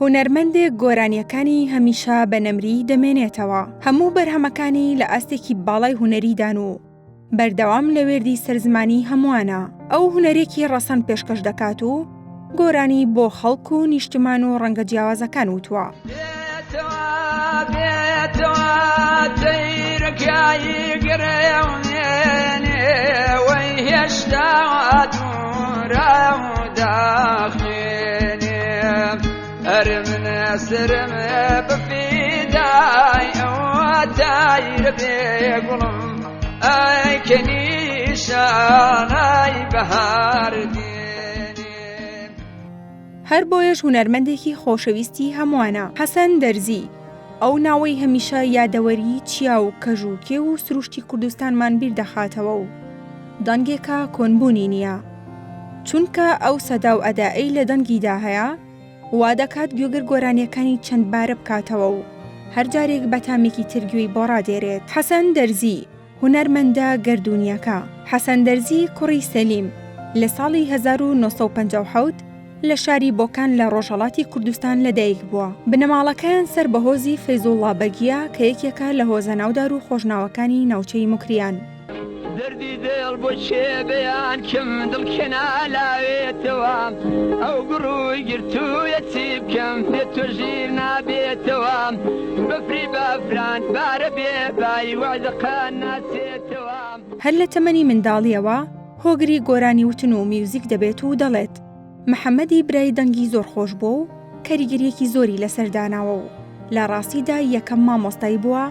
هونەرمەندێک گۆرانیەکانی هەمیشە بە نەمری دەمێنێتەوە. هەموو بەرهەمەکانی لە ئاستێکی باڵای هونەریدان و بەردەوام لە وێردی سەرزمانی هەمووانە. ئەو هونەرێکی ڕەسەن پێشکەش دەکات و گۆرانی بۆ خەڵک و نیشتمان و ڕەنگە جیاوازەکان وتووە. سرم بفداي وتاير بقلم اي كنيشان اي بهار ديني. هەر بۆیەش هونەرمەندێکی خۆشەویستی هەمووانە. حەسەن دەرزی ئەو ناوەی هەمیشە یادەوەری چیا و کەژوکێ و سروشتی کوردستانمان بیردەخاتەوە و دەنگێکە کۆنبوونی نییە، چونکە ئەو سەدا و ئەدائەی لە دەنگیدا هەیە وا دەکات گوێگر گۆرانیەکانی چەند بارە بکاتەوە و هەر جارێک بەتامێکی ترگوێی بۆ ڕادێرێت. حەسەن دەرزی هونەرمەندە گەردوونیەکە. حەسەن دەرزی کوڕی سەلیم لە ساڵی 1957 لە شاری بۆکان لە ڕۆژهەڵاتی کوردستان لەدایک بووە. بنەماڵەکەیان سەر بەهۆزی فەیزوڵڵا بەگیە کە یەکێکە لە هۆزە ناودار و خۆشناوەکانی ناوچەی موکریان. دردی دل بۆ شێبەیان کەم دڵکەنا لاوێتەوە، ئەو گڕووی گرتوویە چی بکەم بێ تۆ ژیر نابێتەوە، بەفری بەفران بارە بێبای وعدەقان ناچێتەوە. هەر لە تەمەنی منداڵیەوە هۆگری گۆرانی وتن و میوزیک دەبێت و دەڵێت محەممەدی برای دەنگی زۆر خۆش بووە و کەریگەریەکی زۆری لەسەرداناوە و لە ڕاستیدا یەکەم مامۆستای بووە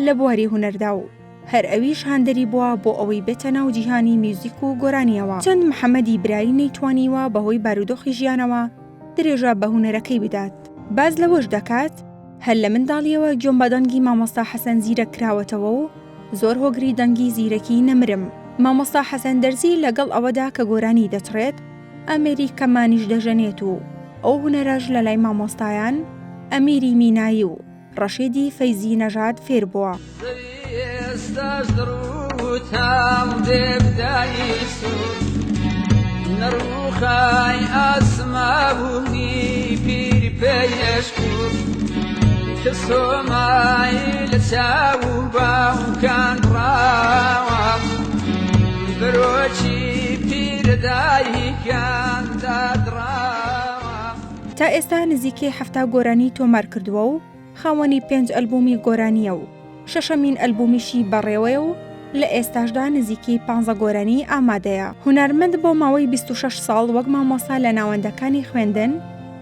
لە بواری هونەردا و هەر ئەویش هاندەری بووە بۆ ئەوەی بێتە ناو جیهانی میوزیک و گۆرانیەوە. چەند محەممەدی برایی نەیتوانیوە بەهۆی بارودۆخی ژیانەوە درێژە بە هونەرەکەی بدات. باز لەوەش دەکات هەر لە منداڵیەوە گوێم بە دەنگی مامۆستا حەسەن زیرەک کراوەتەوە و زۆر هۆگری دەنگی زیرەکی نەمرم. مامۆستا حەسەن دەرزی لەگەڵ ئەوەدا کە گۆرانی دەچڕێت ئەمریکەمانیش دەژەنێت و ئەو هونەرەش لە لای مامۆستایان ئەمیری مینایی و ڕەشیدی فەیزی نەژاد فێر بووە. نروخای ئاسماوی پیر پێشکور کەسۆمای لە چاو باوکان ڕاوە برۆچی پیردایکان دادڕاوە. تا ئێستا نزیکەی 70 گۆرانی تۆمار کردووە و خاوەنی 5 ئەلبومی گۆرانیە و 6مین ئەلبومیشی بەڕێوەیە و لە ئێستاشدا نزیکەی 15 گۆرانی ئامادەیە. هونەرمەند بۆ ماوەی 26 ساڵ وەک مامۆستا لە ناوەندەکانی خوێندن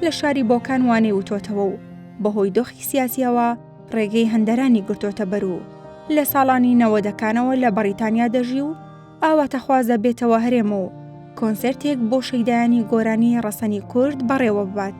لە شاری بۆکان وانەی وتۆتەوە و بەهۆی دۆخی سیاسیەوە ڕێگەی هەندەرانی گرتۆتە بەر و لە ساڵانی 90ەکانەوە لە بەریتانیا دەژی و ئاواتەخوازە بێتەوە هەرێم و کۆنسەرتێک بۆ شەیدایانی گۆرانی ڕەسەنی کورد بەڕێوە ببات.